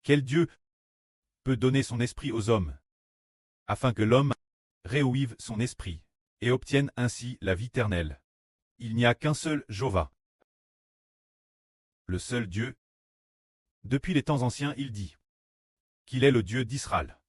Quel Dieu peut donner son esprit aux hommes, afin que l'homme réouive son esprit, et obtienne ainsi la vie éternelle? Il n'y a qu'un seul Jéhovah, le seul Dieu. Depuis les temps anciens, il dit qu'il est le Dieu d'Israël.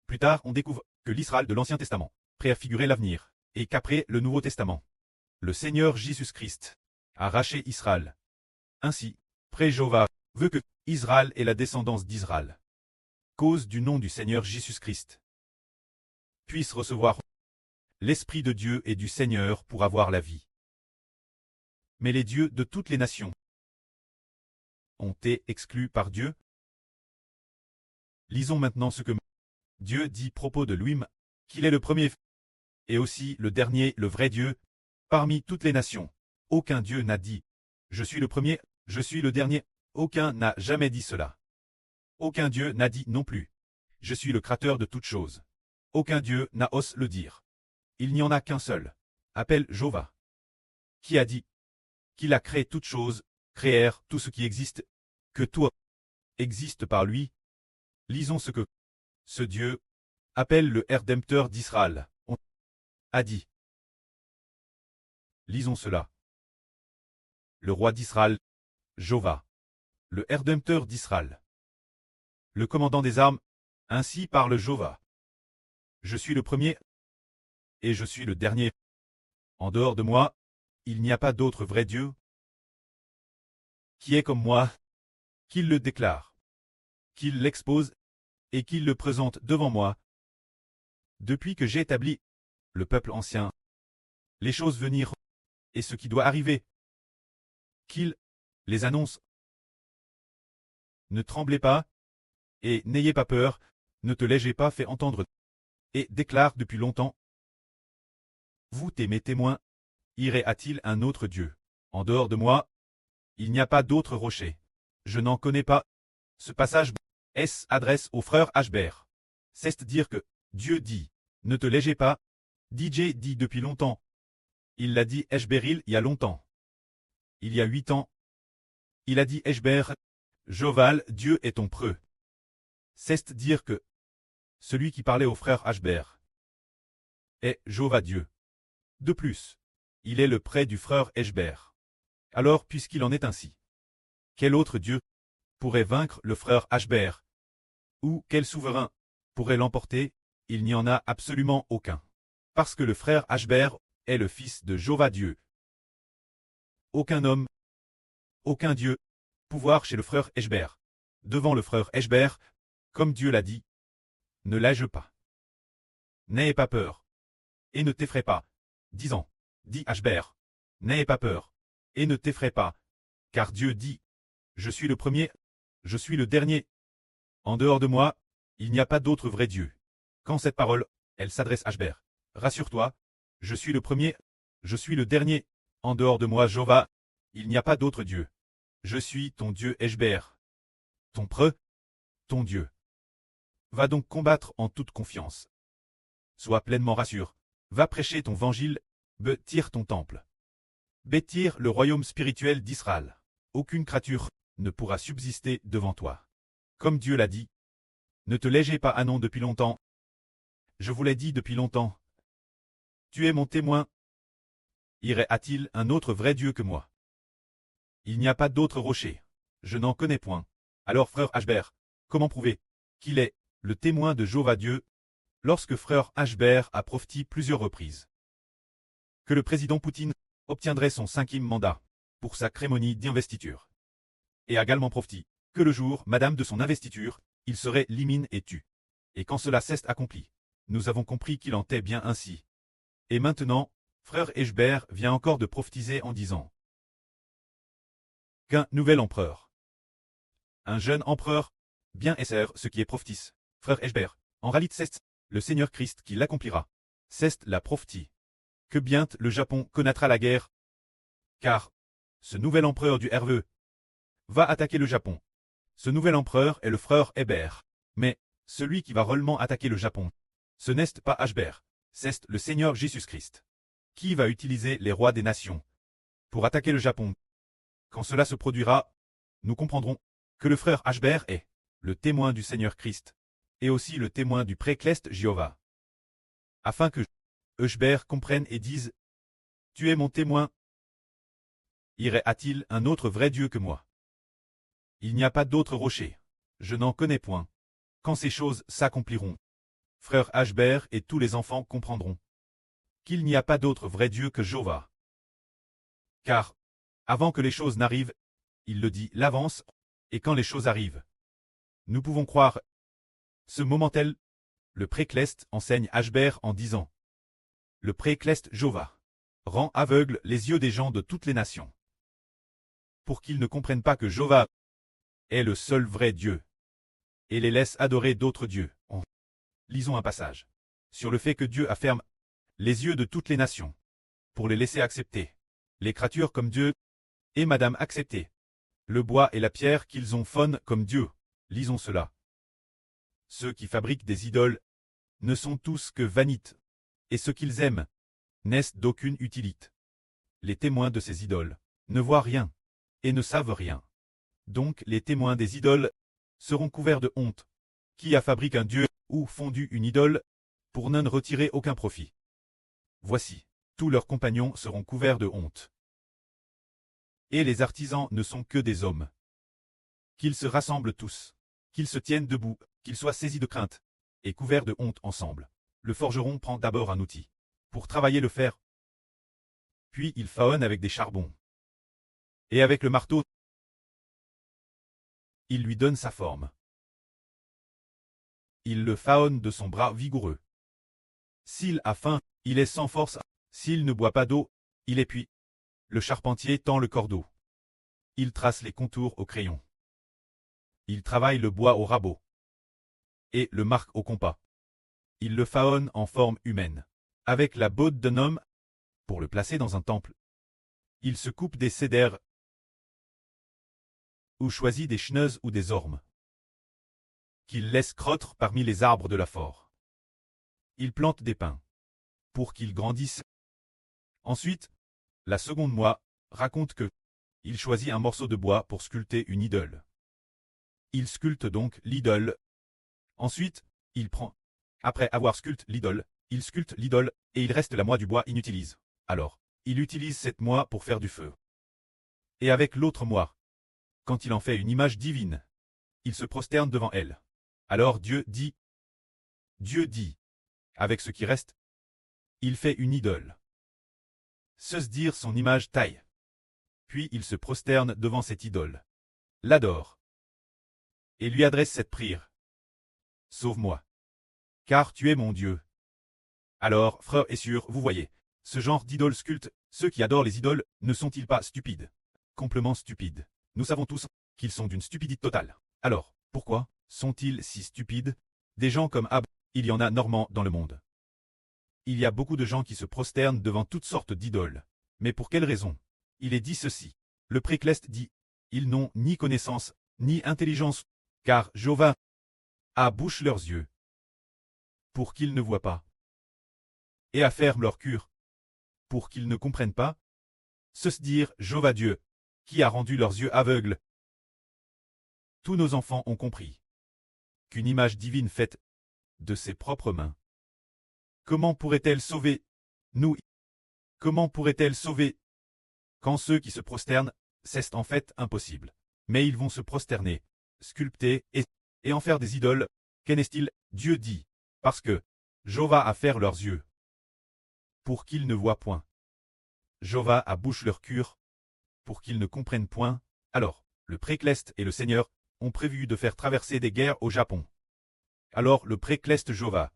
Plus tard, on découvre que l'Israël de l'Ancien Testament préfigurait l'avenir, et qu'après le Nouveau Testament, le Seigneur Jésus-Christ a racheté Israël. Ainsi, Jéhovah veut que Israël et la descendance d'Israël, cause du nom du Seigneur Jésus-Christ, puissent recevoir l'Esprit de Dieu et du Seigneur pour avoir la vie. Mais les dieux de toutes les nations ont été exclus par Dieu. Lisons maintenant ce que Dieu dit à propos de lui-même, qu'il est le premier et aussi le dernier, le vrai Dieu, parmi toutes les nations. Aucun Dieu n'a dit « Je suis le premier, je suis le dernier ». Aucun n'a jamais dit cela. Aucun Dieu n'a dit non plus « Je suis le créateur de toutes choses ». Aucun Dieu n'a osé le dire. Il n'y en a qu'un seul, appelle Jéhovah, qui a dit qu'il a créé toutes choses, créèrent tout ce qui existe, que tout existe par lui. Lisons ce que ce Dieu appelle le Rédempteur d'Israël a dit. Lisons cela. Le roi d'Israël, Jéhovah, le Rédempteur d'Israël, le commandant des armes, ainsi parle Jéhovah. Je suis le premier et je suis le dernier. En dehors de moi, il n'y a pas d'autre vrai Dieu qui est comme moi, qu'il le déclare, qu'il l'expose et qu'il le présente devant moi. Depuis que j'ai établi le peuple ancien, les choses venir et ce qui doit arriver, qu'il les annonce. Ne tremblez pas et n'ayez pas peur, ne te l'ai-je pas fait entendre et déclare depuis longtemps. Vous t'aimez témoin, irait-il un autre Dieu? En dehors de moi, il n'y a pas d'autre rocher. Je n'en connais pas. Ce passage s'adresse au frère Ashbert. C'est dire que Dieu dit, ne te l'ai-je pas? DJ dit depuis longtemps. Il l'a dit Eshberil il y a longtemps. Il y a 8 ans. Il a dit Eshber, Joval, Dieu est ton preux. C'est dire que celui qui parlait au frère Ashbert est Jéhovah Dieu. De plus, il est le près du frère Eshber. Alors, puisqu'il en est ainsi, quel autre Dieu pourrait vaincre le frère Ashbert? Ou quel souverain pourrait l'emporter? Il n'y en a absolument aucun. Parce que le frère Ashbert est le fils de Jéhovah Dieu. Aucun homme, aucun Dieu, pouvoir chez le frère Eshber. Devant le frère Eshber, comme Dieu l'a dit, ne l'ai-je pas? N'aie pas peur, et ne t'effraie pas, disant, dit Ashbert, n'aie pas peur, et ne t'effraie pas, car Dieu dit, je suis le premier, je suis le dernier. En dehors de moi, il n'y a pas d'autre vrai Dieu. Quand cette parole, elle s'adresse à Ashbert, rassure-toi, je suis le premier, je suis le dernier. En dehors de moi, Jéhovah, il n'y a pas d'autre Dieu. Je suis ton Dieu Eshber, ton preux, ton Dieu. Va donc combattre en toute confiance. Sois pleinement rassuré. Va prêcher ton évangile, bâtir ton temple. Bâtir le royaume spirituel d'Israël. Aucune créature ne pourra subsister devant toi. Comme Dieu l'a dit, ne te l'ai-je pas à non depuis longtemps? Je vous l'ai dit depuis longtemps. Tu es mon témoin. Irait-il un autre vrai Dieu que moi? Il n'y a pas d'autre rocher. Je n'en connais point. Alors frère Ashbert, comment prouver qu'il est le témoin de Jéhovah Dieu, lorsque frère Ashbert a prophétisé plusieurs reprises que le président Poutine obtiendrait son 5e mandat pour sa cérémonie d'investiture, et a également prophétisé que le jour, madame de son investiture, il serait limine et tu. Et quand cela s'est accompli, nous avons compris qu'il en était bien ainsi. Et maintenant, frère Ashbert vient encore de prophétiser en disant qu'un nouvel empereur, un jeune empereur, bien esser ce qui est prophétise. Frère Ashbert, en réalité c'est le Seigneur Christ qui l'accomplira. C'est la prophétie que bientôt le Japon connaîtra la guerre, car ce nouvel empereur du RVE va attaquer le Japon. Ce nouvel empereur est le frère Hébert, mais celui qui va réellement attaquer le Japon, ce n'est pas Ashbert, c'est le Seigneur Jésus-Christ, qui va utiliser les rois des nations pour attaquer le Japon. Quand cela se produira, nous comprendrons que le frère Ashbert est le témoin du Seigneur Christ, et aussi le témoin du précleste Jéhovah. Afin que Euchbert comprenne et dise, tu es mon témoin. Irait-il un autre vrai Dieu que moi? Il n'y a pas d'autre rocher. Je n'en connais point. Quand ces choses s'accompliront, frère Ashbert et tous les enfants comprendront qu'il n'y a pas d'autre vrai Dieu que Jéhovah. Car, avant que les choses n'arrivent, il le dit l'avance, et quand les choses arrivent, nous pouvons croire. Ce moment-tel, le précleste enseigne Ashbert en disant, le précleste Jéhovah rend aveugle les yeux des gens de toutes les nations, pour qu'ils ne comprennent pas que Jéhovah est le seul vrai Dieu, et les laisse adorer d'autres dieux. Lisons un passage sur le fait que Dieu afferme les yeux de toutes les nations, pour les laisser accepter les créatures comme Dieu, et Madame accepter le bois et la pierre qu'ils ont faune comme Dieu. Lisons cela. Ceux qui fabriquent des idoles ne sont tous que vanites, et ceux qu'ils aiment n'est d'aucune utilité. Les témoins de ces idoles ne voient rien, et ne savent rien. Donc les témoins des idoles seront couverts de honte. Qui a fabriqué un dieu, ou fondu une idole, pour n'en retirer aucun profit? Voici, tous leurs compagnons seront couverts de honte. Et les artisans ne sont que des hommes. Qu'ils se rassemblent tous, qu'ils se tiennent debout, qu'ils soient saisis de crainte, et couverts de honte ensemble. Le forgeron prend d'abord un outil, pour travailler le fer. Puis il faonne avec des charbons. Et avec le marteau, il lui donne sa forme. Il le faonne de son bras vigoureux. S'il a faim, il est sans force. S'il ne boit pas d'eau, il est épuisé. Le charpentier tend le cordeau. Il trace les contours au crayon. Il travaille le bois au rabot. Et le marque au compas. Il le faonne en forme humaine, avec la botte d'un homme, pour le placer dans un temple. Il se coupe des cédères, ou choisit des cheneuses ou des ormes, qu'il laisse croître parmi les arbres de la forêt. Il plante des pins, pour qu'ils grandissent. Ensuite, la seconde moi raconte que il choisit un morceau de bois pour sculpter une idole. Il sculpte donc l'idole. Ensuite, il prend. Après avoir sculpté l'idole, il sculpte l'idole, et il reste la moelle du bois inutilise. Alors, il utilise cette moelle pour faire du feu. Et avec l'autre moelle, quand il en fait une image divine, il se prosterne devant elle. Alors Dieu dit, avec ce qui reste, il fait une idole. Se dire son image taille. Puis il se prosterne devant cette idole, l'adore, et lui adresse cette prière. Sauve-moi, car tu es mon Dieu. Alors, frère et sœurs, vous voyez, ce genre d'idole sculpte, ceux qui adorent les idoles, ne sont-ils pas stupides? Complètement stupides. Nous savons tous qu'ils sont d'une stupidité totale. Alors, pourquoi sont-ils si stupides? Des gens comme Ab, il y en a normand dans le monde. Il y a beaucoup de gens qui se prosternent devant toutes sortes d'idoles. Mais pour quelle raison? Il est dit ceci. Le précleste dit, ils n'ont ni connaissance, ni intelligence, car Jéhovah bouche leurs yeux, pour qu'ils ne voient pas, et afferme leur cœur, pour qu'ils ne comprennent pas, se dire Jéhovah Dieu, qui a rendu leurs yeux aveugles. Tous nos enfants ont compris qu'une image divine faite de ses propres mains, comment pourrait-elle sauver nous? Comment pourrait-elle sauver quand ceux qui se prosternent, c'est en fait impossible. Mais ils vont se prosterner, sculpter et en faire des idoles. Qu'en est-il? Dieu dit, parce que Jéhovah a fait leurs yeux, pour qu'ils ne voient point. Jéhovah bouche leur cœur, pour qu'ils ne comprennent point. Alors, le précleste et le Seigneur ont prévu de faire traverser des guerres au Japon. Alors le précleste Jéhovah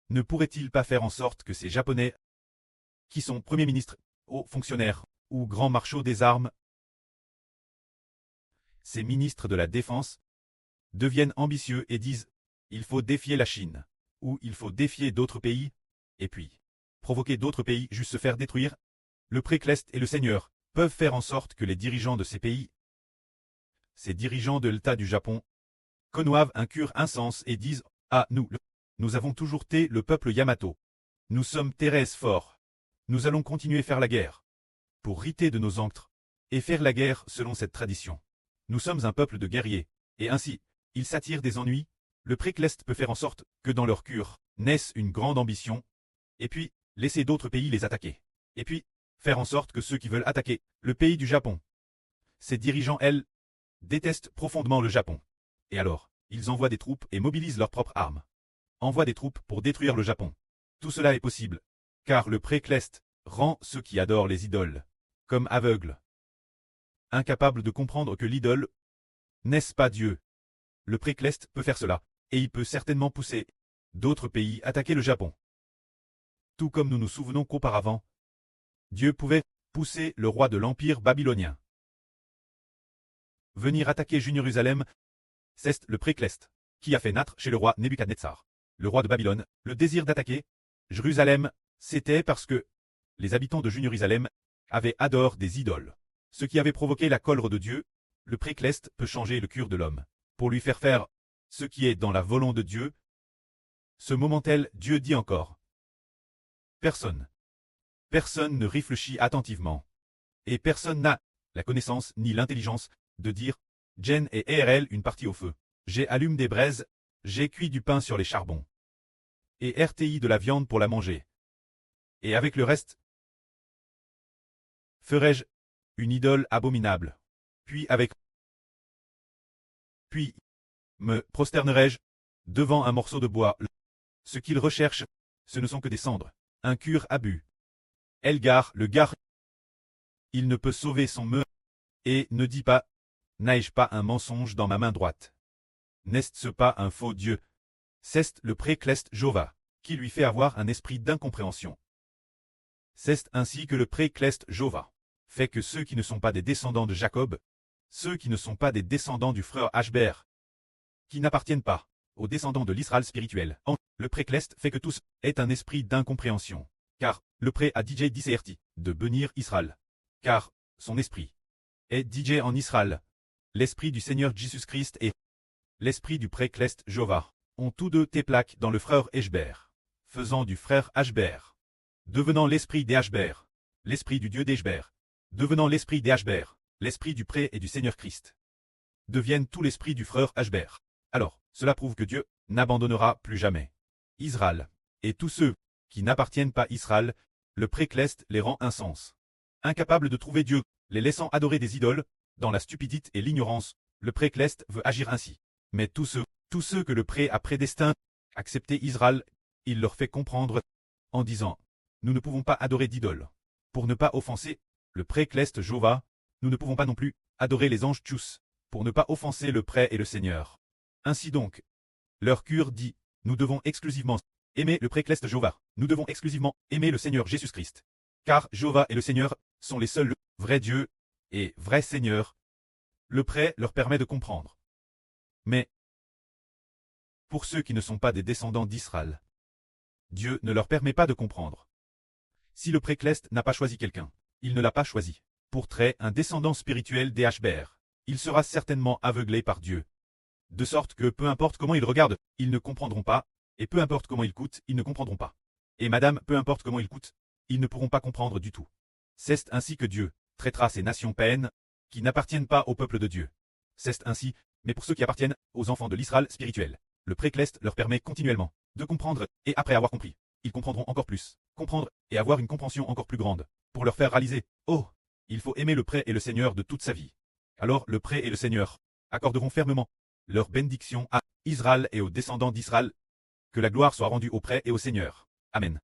ne pourrait-il pas faire en sorte que ces Japonais, qui sont premiers ministres, hauts fonctionnaires, ou grands marshaux des armes, ces ministres de la défense, deviennent ambitieux et disent « il faut défier la Chine » ou « il faut défier d'autres pays » et puis provoquer d'autres pays juste se faire détruire? Le précleste et le Seigneur peuvent faire en sorte que les dirigeants de ces pays, ces dirigeants de l'État du Japon, conçoivent un cœur insens et disent « ah, nous avons toujours été le peuple Yamato. Nous sommes Thérèse forts. Nous allons continuer à faire la guerre, pour riter de nos anctres, et faire la guerre selon cette tradition. Nous sommes un peuple de guerriers, et ainsi, ils s'attirent des ennuis, le précleste peut faire en sorte que dans leur cœur naisse une grande ambition, et puis laisser d'autres pays les attaquer. Et puis faire en sorte que ceux qui veulent attaquer le pays du Japon, ses dirigeants, elles, détestent profondément le Japon. Et alors, ils envoient des troupes et mobilisent leurs propres armes. Envoient des troupes pour détruire le Japon. Tout cela est possible, car le précleste rend ceux qui adorent les idoles comme aveugles, incapables de comprendre que l'idole n'est-ce pas Dieu. Le précleste peut faire cela, et il peut certainement pousser d'autres pays attaquer le Japon. Tout comme nous nous souvenons qu'auparavant, Dieu pouvait pousser le roi de l'empire babylonien venir attaquer Jérusalem. C'est le précleste qui a fait naître chez le roi Nebuchadnezzar, le roi de Babylone, le désir d'attaquer Jérusalem. C'était parce que les habitants de Jérusalem avaient adoré des idoles, ce qui avait provoqué la colère de Dieu. Le précleste peut changer le cœur de l'homme pour lui faire ce qui est dans la volonté de Dieu. Ce moment-tel, Dieu dit encore. Personne ne réfléchit attentivement, et personne n'a la connaissance ni l'intelligence de dire Jen et RL une partie au feu. J'ai allumé des braises, j'ai cuit du pain sur les charbons, et RTI de la viande pour la manger. Et avec le reste, ferai-je une idole abominable. Puis me prosternerai-je devant un morceau de bois. Ce qu'ils recherchent, ce ne sont que des cendres, un cure abus. Elgar, le gars, il ne peut sauver son me, et ne dit pas, n'ai-je pas un mensonge dans ma main droite? N'est-ce pas un faux Dieu? C'est le précleste Jova, qui lui fait avoir un esprit d'incompréhension. C'est ainsi que le précleste Jova fait que ceux qui ne sont pas des descendants de Jacob, ceux qui ne sont pas des descendants du frère Ashbert, qui n'appartiennent pas aux descendants de l'Israël spirituel, le précleste fait que tous aient un esprit d'incompréhension. Car le pré a DJ discerti de bénir Israël. Car son esprit est DJ en Israël. L'esprit du Seigneur Jésus-Christ et l'esprit du précleste Jova ont tous deux tes plaques dans le frère Ashbert, faisant du frère Ashbert, devenant l'esprit d'Ashbert, l'esprit du Dieu d'Ashbert, devenant l'esprit d'Ashbert, l'esprit du pré et du Seigneur Christ, deviennent tout l'esprit du frère Ashbert. Alors, cela prouve que Dieu n'abandonnera plus jamais Israël, et tous ceux qui n'appartiennent pas à Israël, le précleste les rend insens. Incapables de trouver Dieu, les laissant adorer des idoles, dans la stupidité et l'ignorance, le précleste veut agir ainsi. Mais tous ceux que le pré a prédestinés à accepter Israël, il leur fait comprendre, en disant, nous ne pouvons pas adorer d'idoles. Pour ne pas offenser le précleste Jova, nous ne pouvons pas non plus adorer les anges Tchus, pour ne pas offenser le pré et le Seigneur. Ainsi donc, leur cœur dit, nous devons exclusivement aimer le précleste Jova, nous devons exclusivement aimer le Seigneur Jésus-Christ. Car Jova et le Seigneur sont les seuls vrais dieux et vrais seigneurs. Le pré leur permet de comprendre. Mais, pour ceux qui ne sont pas des descendants d'Israël, Dieu ne leur permet pas de comprendre. Si le précleste n'a pas choisi quelqu'un, il ne l'a pas choisi. Pour trait un descendant spirituel d'Ashbert, il sera certainement aveuglé par Dieu. De sorte que peu importe comment ils regardent, ils ne comprendront pas, et peu importe comment ils coûtent, ils ne comprendront pas. Et madame, peu importe comment ils coûtent, ils ne pourront pas comprendre du tout. C'est ainsi que Dieu traitera ces nations païennes qui n'appartiennent pas au peuple de Dieu. C'est ainsi, mais pour ceux qui appartiennent aux enfants de l'Israël spirituel, le précleste leur permet continuellement de comprendre, et après avoir compris, ils comprendront encore plus, comprendre et avoir une compréhension encore plus grande, pour leur faire réaliser, oh, il faut aimer le pré et le Seigneur de toute sa vie. Alors le pré et le Seigneur accorderont fermement leur bénédiction à Israël et aux descendants d'Israël. Que la gloire soit rendue au pré et au Seigneur. Amen.